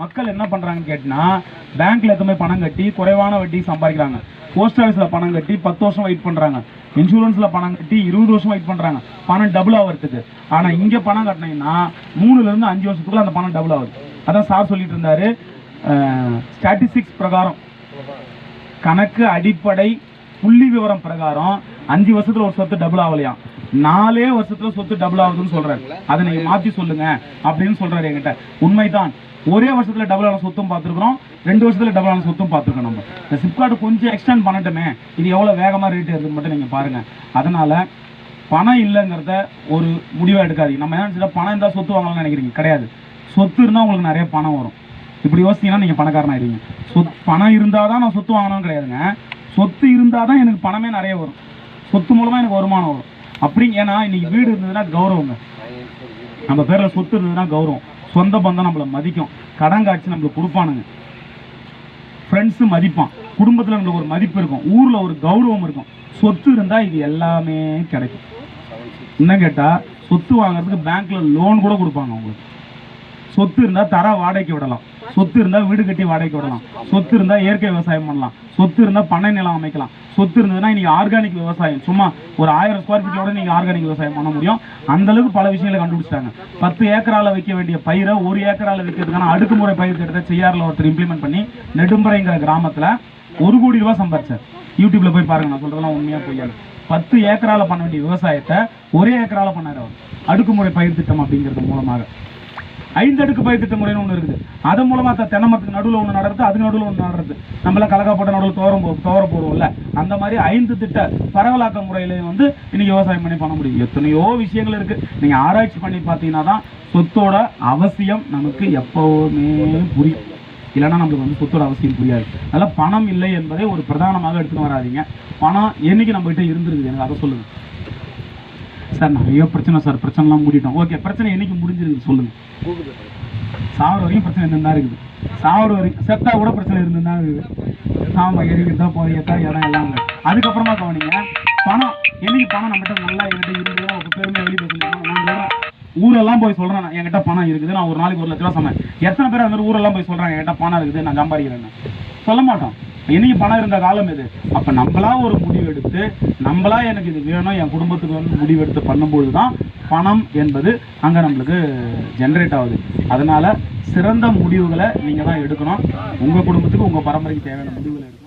மக்கள் என்ன பண்றாங்கன்னு கேட்டினா பேங்க்ல எதுவுமே பணம் கட்டி குறைவான வட்டி சம்பாதிக்கிறாங்க. போஸ்ட் ஆஃபீஸ்ல பணம் கட்டி 10 வருஷம் வெயிட் பண்றாங்க. இன்சூரன்ஸ்ல பணம் கட்டி 20 வருஷம் வெயிட் பண்றாங்க பணம் டபுள் ஆகிறதுக்கு. ஆனா இங்க பணம் கட்டினீங்கன்னா 3ல இருந்து 5 வருஷத்துக்குள்ள அந்த பணம் டபுள் ஆகுது. அதான் சார் சொல்லிட்டு இருந்தாரு. ஸ்டாட்டிஸ்டிக்ஸ் பிரகாரம், கணக்கு அடிப்படை புள்ளி விவரம் பிரகாரம் 5 வருஷத்துல ஒரு சொத்து டபுள் ஆகலையாம், 4 வருஷத்துல சொத்து டபுள் ஆகுதுன்னு சொல்றாரு. அதை நீங்க மாத்தி சொல்லுங்க அப்படின்னு சொல்றாரு என்கிட்ட. உண்மைதான், ஒரே வருஷத்துல டபுள் ஆன சொத்தும் பார்த்துருக்கோம், 2 வருஷத்துல டபுள் ஆன சொத்தும் பார்த்துருக்கோம். நம்ம இந்த சிப்கார்டு கொஞ்சம் எக்ஸ்டெண்ட் பண்ணட்டுமே, இது எவ்வளவு வேகமா ரேட் இருக்குன்னு மட்டும் நீங்க பாருங்க. அதனால பணம் இல்லைங்கிறத ஒரு முடிவா எடுக்காதீங்க. நம்ம என்ன பணம் இருந்தா சொத்து வாங்கலாம்னு நினைக்கிறீங்க, கிடையாது. சொத்து இருந்தா உங்களுக்கு நிறைய பணம் வரும். இப்படி யோசிச்சீங்கன்னா நீங்க பணக்காரன் ஆயிடுவீங்க. பணம் இருந்தாதான் நான் சொத்து வாங்கணும்னு கிடையாதுங்க. சொத்து இருந்தாதான் எனக்கு பணமே நிறைய வரும், சொத்து மூலமா எனக்கு வருமானம் வரும். அப்படி ஏன்னா இன்னைக்கு வீடு இருந்ததுன்னா கௌரவங்க, நம்ம பேர்ல சொத்து இருந்ததுன்னா கௌரவம், சொந்த பந்தம் நம்மளை மதிக்கும், கடன் காட்சி நம்மளுக்கு கொடுப்பானுங்க, ஃப்ரெண்ட்ஸு மதிப்பான், குடும்பத்தில் நம்மளுக்கு ஒரு மதிப்பு இருக்கும், ஊரில் ஒரு கௌரவம் இருக்கும். சொத்து இருந்தால் இது எல்லாமே கிடைக்கும். என்ன கேட்டால் சொத்து வாங்குறதுக்கு பேங்க்ல லோன் கூட கொடுப்பாங்க உங்களுக்கு. சொத்து இருந்தால் தர வாடகைக்கு விடலாம், சொத்து இருந்தால் வீடு கட்டி வாடகைக்கு விடலாம், சொத்து இருந்தால் இயற்கை விவசாயம் பண்ணலாம், சொத்து இருந்தால் பண்ணை நிலம் அமைக்கலாம், சொத்து இருந்ததுன்னா இன்னைக்கு ஆர்கானிக் விவசாயம் சும்மா ஒரு 1000 ஸ்கொயர் ஃபீட்டோட நீங்கள் ஆர்கானிக் விவசாயம் பண்ண முடியும். அந்த அளவுக்கு பல விஷயங்களை கண்டுபிடிச்சிட்டாங்க. 10 ஏக்கரால வைக்க வேண்டிய பயிரை 1 ஏக்கரால வைக்கிறதுக்கான அடுக்குமுறை பயிர் திட்டத்தை செய்யாறுல ஒருத்தர் இம்ப்ளிமெண்ட் பண்ணி நெடும்பறைங்கிற கிராமத்தில் 1 கோடி ரூபாய் சம்பாதிச்சார். யூடியூப்ல போய் பாருங்க, நான் சொல்றதெல்லாம் உண்மையா போய் 10 ஏக்கரால பண்ண வேண்டிய விவசாயத்தை 1 ஏக்கரால பண்ணார் அவர். அடுக்குமுறை பயிர் திட்டம் அப்படிங்கிறது மூலமாக 5 அடுக்கு பயிர் திட்ட முறைன்னு ஒன்று இருக்குது. அதன் மூலமா தென்னை மரத்துக்கு நடுவில் ஒன்று நடுறது, அதுக்கு நடுவில் ஒன்று நடுறது. நம்மளாம் கலக்காப்பட்ட நடுவில் தோர போடுவோம்ல, அந்த மாதிரி 5 திட்ட பரவலாக்க முறையிலையும் இன்னைக்கு விவசாயம் பண்ணி பண்ண முடியும். எத்தனையோ விஷயங்கள் இருக்கு. நீங்க ஆராய்ச்சி பண்ணி பார்த்தீங்கன்னா தான் சொத்தோட அவசியம் நமக்கு எப்பவுமே புரியும். இல்லைன்னா நம்மளுக்கு சொத்தோட அவசியம் புரியாது. அதனால பணம் இல்லை என்பதை ஒரு பிரதானமாக எடுத்துன்னு வராதிங்க. பணம் என்னைக்கு நம்ம கிட்ட இருந்துருக்குது, எனக்கு அதை சொல்லுங்க. சார் நிறைய பிரச்சனை சார், பிரச்சனைலாம் மூடிட்டோம். ஓகே, பிரச்சனை என்னைக்கு முடிஞ்சிருக்கு சொல்லுங்க. சாவர வரைக்கும் பிரச்சனை இருந்துதான் இருக்குது, சாவர வரைக்கும் செத்தா கூட பிரச்சனை இருந்துதான் இருக்குது. ஆமா, எரிக்கிறதா போதையத்தா இடம் எல்லாம். அதுக்கப்புறமா கவனிங்க, பணம் என்னைக்கு பணம் நம்மகிட்ட நல்லா என்கிட்ட இருக்குது ஒரு பெருமை வெளியே பேசுறேன். ஊரெல்லாம் போய் சொல்றேன் என்கிட்ட பணம் இருக்குது, நான் ஒரு நாளைக்கு 1 லட்ச ரூபா சொன்னேன். எத்தனை பேர் அந்த ஊரெல்லாம் போய் சொல்றாங்க என்கிட்ட பணம் இருக்குது, நான் சம்பாதிக்கிறேன்னு? சொல்ல மாட்டோம். என்னைக்கு பணம் இருந்த காலம் இது. அப்ப நம்மளா ஒரு முடிவு எடுத்து, நம்மளா எனக்கு இது வேணும் என் குடும்பத்துக்கு முடிவு எடுத்து பண்ணும்போது தான் பணம் என்பது அங்க நம்மளுக்கு ஜென்ரேட் ஆகுது. அதனால சிறந்த முடிவுகளை நீங்க தான் எடுக்கணும். உங்க குடும்பத்துக்கு உங்க பரம்பரைக்கு தேவையான முடிவுகளை எடுக்கணும்.